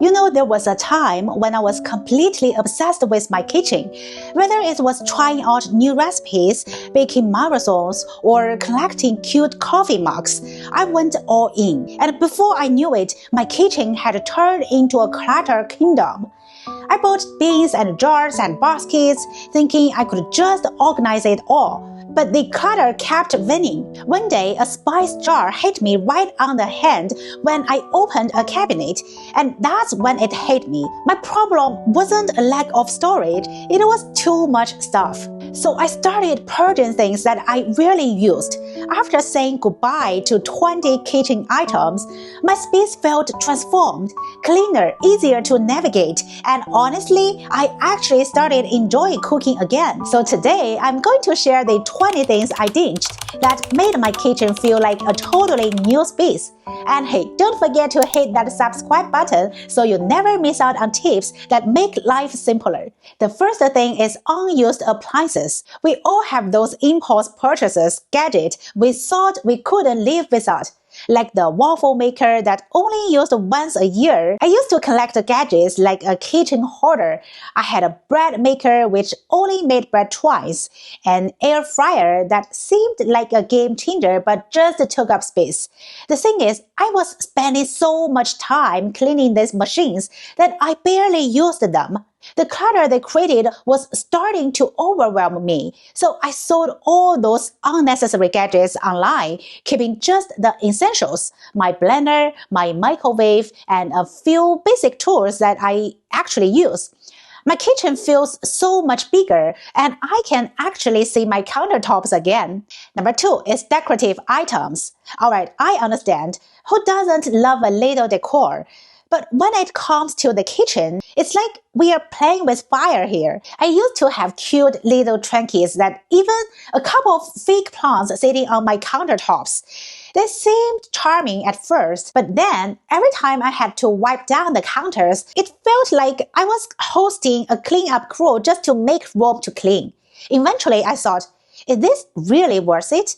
You know, there was a time when I was completely obsessed with my kitchen. Whether it was trying out new recipes, baking marathons, or collecting cute coffee mugs, I went all in. And before I knew it, my kitchen had turned into a clutter kingdom. I bought bins and jars and baskets, thinking I could just organize it all. But the clutter kept winning. One day, a spice jar hit me right on the hand when I opened a cabinet, and that's when it hit me. My problem wasn't a lack of storage, it was too much stuff. So I started purging things that I rarely used. After saying goodbye to 20 kitchen items, my space felt transformed, cleaner, easier to navigate, and honestly, I actually started enjoying cooking again. So today, I'm going to share the 20 things I ditched that made my kitchen feel like a totally new space. And hey, don't forget to hit that subscribe button so you never miss out on tips that make life simpler. The first thing is unused appliances. We all have those impulse purchases, gadgets we thought we couldn't live without. Like the waffle maker that only used once a year. I used to collect gadgets like a kitchen hoarder. I had a bread maker which only made bread twice, an air fryer that seemed like a game changer but just took up space. The thing is, I was spending so much time cleaning these machines that I barely used them. The clutter they created was starting to overwhelm me, so I sold all those unnecessary gadgets online, keeping just the essentials, my blender, my microwave, and a few basic tools that I actually use. My kitchen feels so much bigger, and I can actually see my countertops again. Number 2 is decorative items. Alright, I understand. Who doesn't love a little decor? But when it comes to the kitchen, it's like we are playing with fire here. I used to have cute little trinkets that even a couple of fake plants sitting on my countertops. They seemed charming at first, but then every time I had to wipe down the counters, it felt like I was hosting a cleanup crew just to make room to clean. Eventually, I thought, is this really worth it?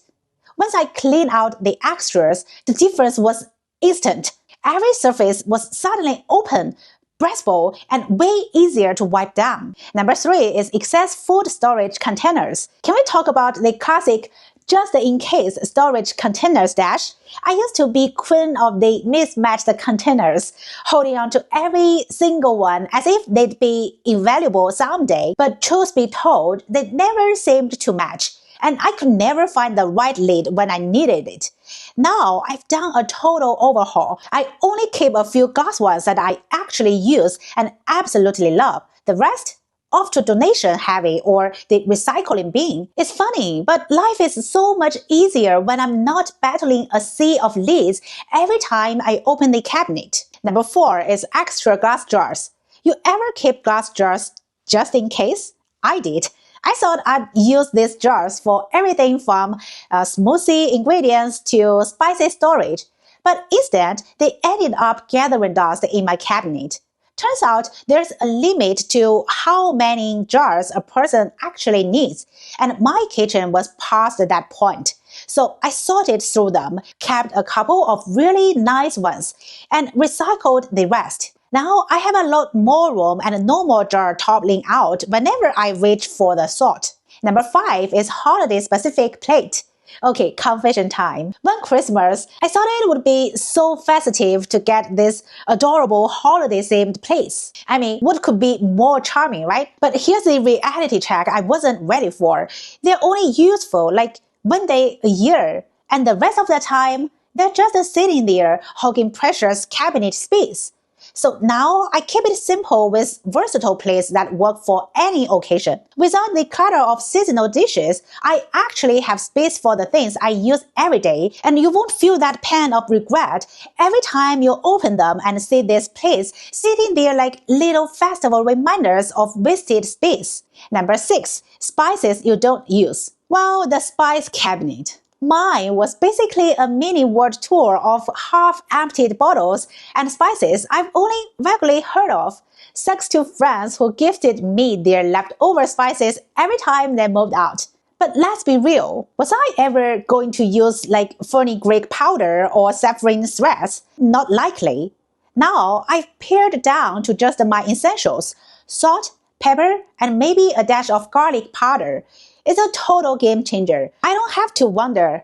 Once I cleaned out the extras, the difference was instant. Every surface was suddenly open, breathable, and way easier to wipe down. Number 3 is excess food storage containers. Can we talk about the classic just-in-case storage container stash? I used to be queen of the mismatched containers, holding on to every single one as if they'd be invaluable someday, but truth be told, they never seemed to match. And I could never find the right lid when I needed it. Now, I've done a total overhaul. I only keep a few glass ones that I actually use and absolutely love. The rest? Off to donation heavy or the recycling bin. It's funny, but life is so much easier when I'm not battling a sea of lids every time I open the cabinet. Number 4 is extra glass jars. You ever keep glass jars just in case? I did. I thought I'd use these jars for everything from smoothie ingredients to spicy storage, but instead they ended up gathering dust in my cabinet. Turns out there's a limit to how many jars a person actually needs, and my kitchen was past that point. So I sorted through them, kept a couple of really nice ones, and recycled the rest. Now I have a lot more room and no more jar toppling out whenever I reach for the sort. Number 5 is holiday-specific plate. Okay, confession time. One Christmas, I thought it would be so festive to get this adorable holiday-themed plates. I mean, what could be more charming, right? But here's the reality check I wasn't ready for. They're only useful like one day a year, and the rest of the time, they're just sitting there hogging precious cabinet space. So now I keep it simple with versatile plates that work for any occasion. Without the clutter of seasonal dishes, I actually have space for the things I use every day, and you won't feel that pang of regret every time you open them and see these plates sitting there like little festival reminders of wasted space. Number 6, spices you don't use. Well, the spice cabinet. Mine was basically a mini world tour of half-emptied bottles and spices I've only vaguely heard of, thanks to friends who gifted me their leftover spices every time they moved out. But let's be real, was I ever going to use like fenugreek powder or saffron threads? Not likely. Now I've pared down to just my essentials: salt, pepper, and maybe a dash of garlic powder. It's a total game changer. I don't have to wonder,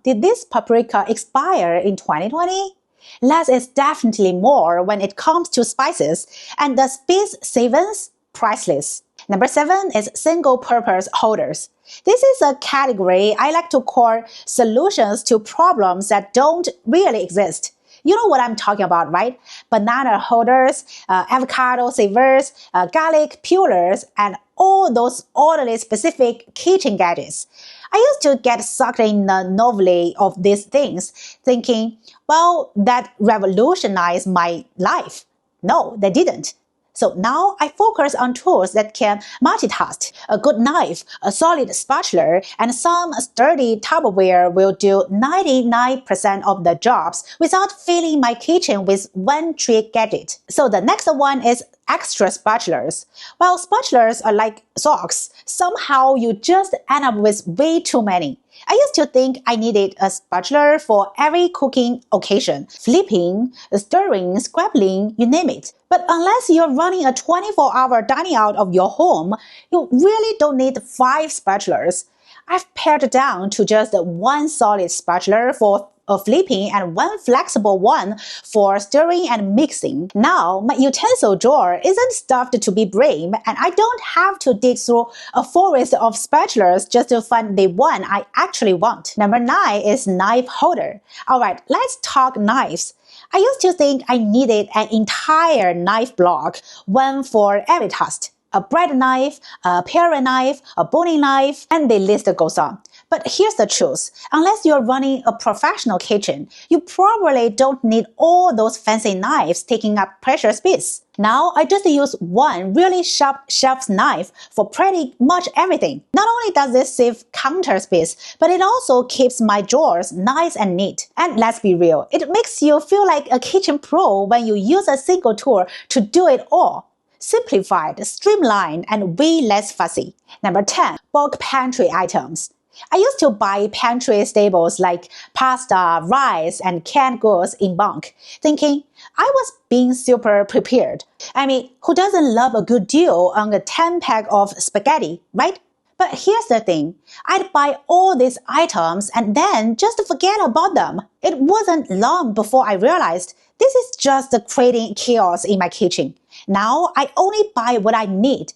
did this paprika expire in 2020? Less is definitely more when it comes to spices, and the space savings, priceless. Number 7 is single-purpose holders. This is a category I like to call solutions to problems that don't really exist. You know what I'm talking about, right? Banana holders, avocado savers, garlic peelers, and all those oddly specific kitchen gadgets. I used to get sucked in the novelty of these things, thinking, well, that revolutionized my life. No, they didn't. So now I focus on tools that can multitask. A good knife, a solid spatula, and some sturdy Tupperware will do 99% of the jobs without filling my kitchen with one trick gadget. So the next one is extra spatulas. While spatulas are like socks, somehow you just end up with way too many. I used to think I needed a spatula for every cooking occasion. Flipping, stirring, scrabbling, you name it. But unless you're running a 24-hour dining out of your home, you really don't need 5 spatulas. I've pared down to just one solid spatula for flipping and one flexible one for stirring and mixing. Now, my utensil drawer isn't stuffed to be brave, and I don't have to dig through a forest of spatulas just to find the one I actually want. Number 9 is knife holder. Alright, let's talk knives. I used to think I needed an entire knife block, one for every task. A bread knife, a paring knife, a boning knife, and the list goes on. But here's the truth. Unless you're running a professional kitchen, you probably don't need all those fancy knives taking up precious space. Now, I just use one really sharp chef's knife for pretty much everything. Not only does this save counter space, but it also keeps my drawers nice and neat. And let's be real, it makes you feel like a kitchen pro when you use a single tool to do it all. Simplified, streamlined, and way less fussy. Number 10, bulk pantry items. I used to buy pantry staples like pasta, rice, and canned goods in bulk, thinking I was being super prepared. I mean, who doesn't love a good deal on a 10-pack of spaghetti, right? But here's the thing, I'd buy all these items and then just forget about them. It wasn't long before I realized this is just creating chaos in my kitchen. Now I only buy what I need,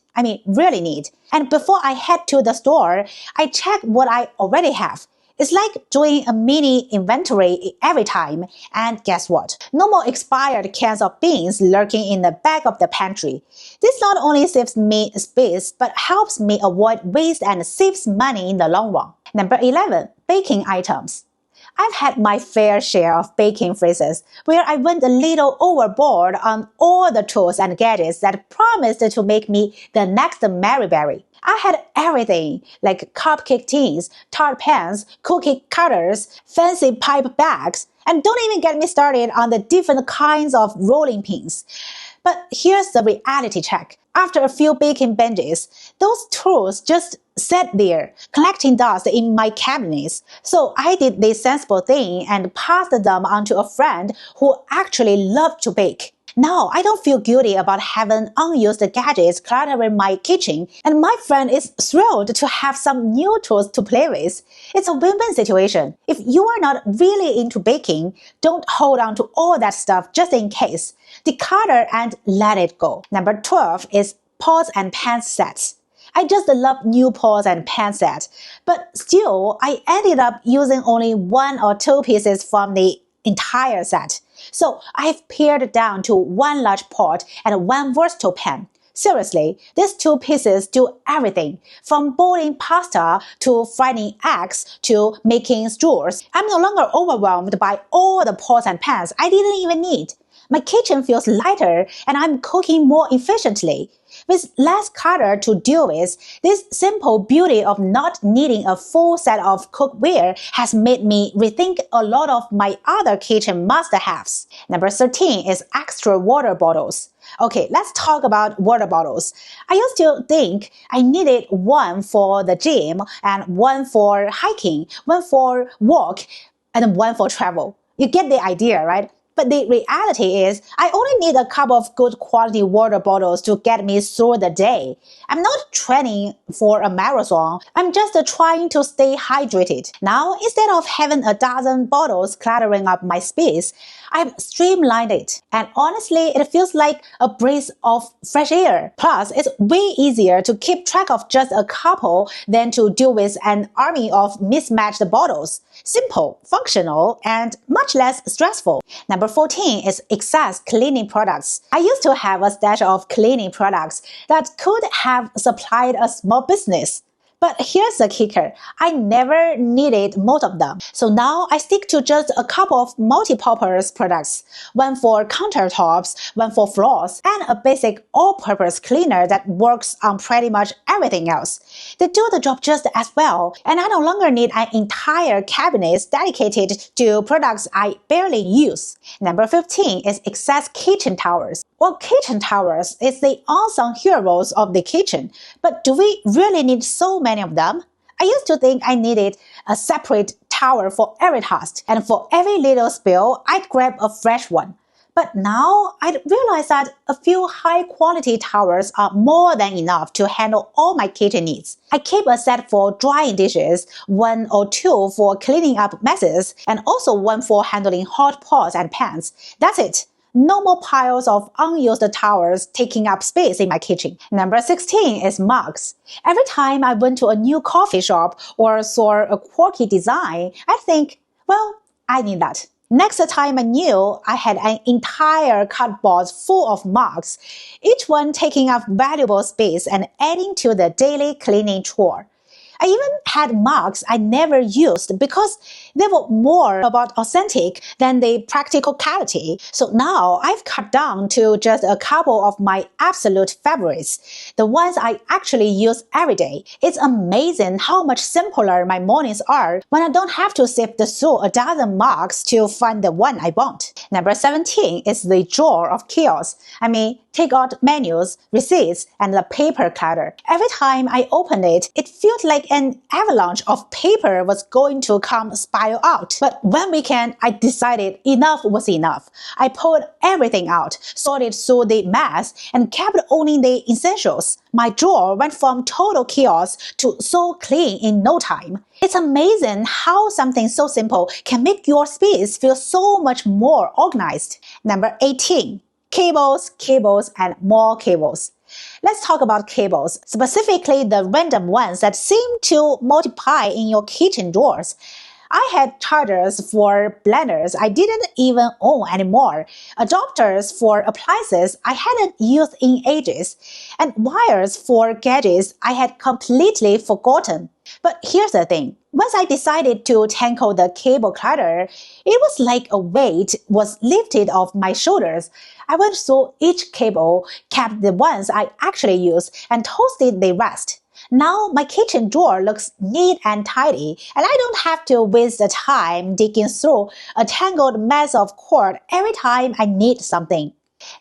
really need. And before I head to the store, I check what I already have. It's like doing a mini inventory every time. And guess what? No more expired cans of beans lurking in the back of the pantry. This not only saves me space, but helps me avoid waste and saves money in the long run. Number 11, baking items. I've had my fair share of baking phases where I went a little overboard on all the tools and gadgets that promised to make me the next Mary Berry. I had everything like cupcake tins, tart pans, cookie cutters, fancy pipe bags, and don't even get me started on the different kinds of rolling pins. But here's the reality check. After a few baking binges, those tools just sat there, collecting dust in my cabinets. So I did the sensible thing and passed them on to a friend who actually loved to bake. Now I don't feel guilty about having unused gadgets cluttering my kitchen, and my friend is thrilled to have some new tools to play with. It's a win-win situation. If you are not really into baking, don't hold on to all that stuff just in case. Declutter and let it go. Number 12 is pots and pans sets. I just love new pots and pan sets, but still I ended up using only 1 or 2 pieces from the entire set. So I've pared down to 1 large pot and 1 versatile pan. Seriously, these 2 pieces do everything, from boiling pasta to frying eggs to making stews. I'm no longer overwhelmed by all the pots and pans I didn't even need. My kitchen feels lighter and I'm cooking more efficiently. With less clutter to deal with, this simple beauty of not needing a full set of cookware has made me rethink a lot of my other kitchen must-haves. Number 13 is extra water bottles. Okay, let's talk about water bottles. I used to think I needed one for the gym and one for hiking, one for walk, and one for travel. You get the idea, right? But the reality is, I only need a couple of good quality water bottles to get me through the day. I'm not training for a marathon. I'm just trying to stay hydrated. Now, instead of having a dozen bottles cluttering up my space, I've streamlined it. And honestly, it feels like a breath of fresh air. Plus, it's way easier to keep track of just a couple than to deal with an army of mismatched bottles. Simple, functional, and much less stressful. Number 14 is excess cleaning products. I used to have a stash of cleaning products that could have supplied a small business. But here's the kicker. I never needed most of them. So now I stick to just a couple of multi-purpose products. One for countertops, one for floors, and a basic all-purpose cleaner that works on pretty much everything else. They do the job just as well, and I no longer need an entire cabinet dedicated to products I barely use. Number 15 is excess kitchen towels. Well, kitchen towels is the unsung heroes of the kitchen, but do we really need so many of them? I used to think I needed a separate towel for every task, and for every little spill, I'd grab a fresh one. But now I realize that a few high-quality towels are more than enough to handle all my kitchen needs. I keep a set for drying dishes, one or two for cleaning up messes, and also one for handling hot pots and pans. That's it. No more piles of unused towels taking up space in my kitchen. Number 16 is mugs. Every time I went to a new coffee shop or saw a quirky design, I think, well, I need that. Next time I knew, I had an entire cupboard full of mugs, each one taking up valuable space and adding to the daily cleaning chore. I even had mugs I never used because they were more about authentic than the practicality. So now I've cut down to just a couple of my absolute favorites, the ones I actually use every day. It's amazing how much simpler my mornings are when I don't have to sift through a dozen mugs to find the one I want. Number 17 is the drawer of chaos. Take out menus, receipts, and the paper clutter. Every time I opened it, it felt like an avalanche of paper was going to come spiral out. But one weekend, I decided enough was enough. I pulled everything out, sorted through the mess, and kept only the essentials. My drawer went from total chaos to so clean in no time. It's amazing how something so simple can make your space feel so much more organized. Number 18. Cables, and more cables. Let's talk about cables, specifically the random ones that seem to multiply in your kitchen drawers. I had chargers for blenders I didn't even own anymore, adapters for appliances I hadn't used in ages, and wires for gadgets I had completely forgotten. But here's the thing. Once I decided to tackle the cable clutter, it was like a weight was lifted off my shoulders. I went through each cable, kept the ones I actually use, and toasted the rest. Now my kitchen drawer looks neat and tidy, and I don't have to waste the time digging through a tangled mess of cord every time I need something.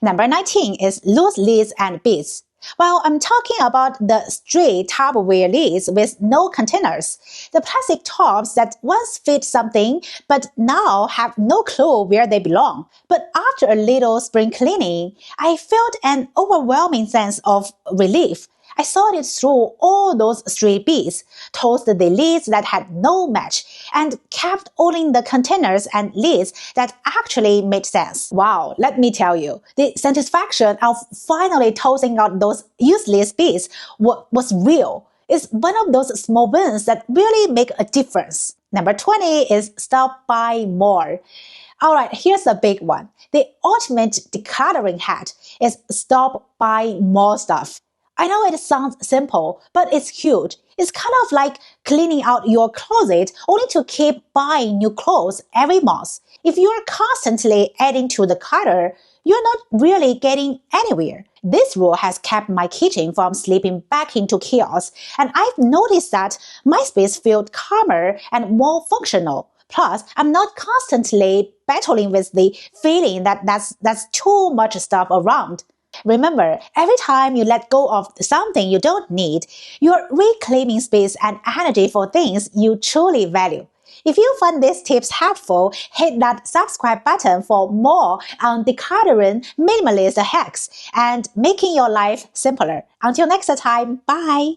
Number 19 is loose lids and bits. Well, I'm talking about the straight Tupperware lids with no containers. The plastic tops that once fit something but now have no clue where they belong. But after a little spring cleaning, I felt an overwhelming sense of relief. I sorted through all those stray bits, toasted the lids that had no match, and kept only the containers and lids that actually made sense. Wow, let me tell you, the satisfaction of finally tossing out those useless bits was real. It's one of those small wins that really make a difference. Number 20 is stop buying more. Alright, here's a big one. The ultimate decluttering hack is stop buying more stuff. I know it sounds simple, but it's huge. It's kind of like cleaning out your closet only to keep buying new clothes every month. If you're constantly adding to the clutter, you're not really getting anywhere. This rule has kept my kitchen from slipping back into chaos, and I've noticed that my space feels calmer and more functional. Plus, I'm not constantly battling with the feeling that that's too much stuff around. Remember, every time you let go of something you don't need, you're reclaiming space and energy for things you truly value. If you found these tips helpful, hit that subscribe button for more on decluttering minimalist hacks and making your life simpler. Until next time, bye!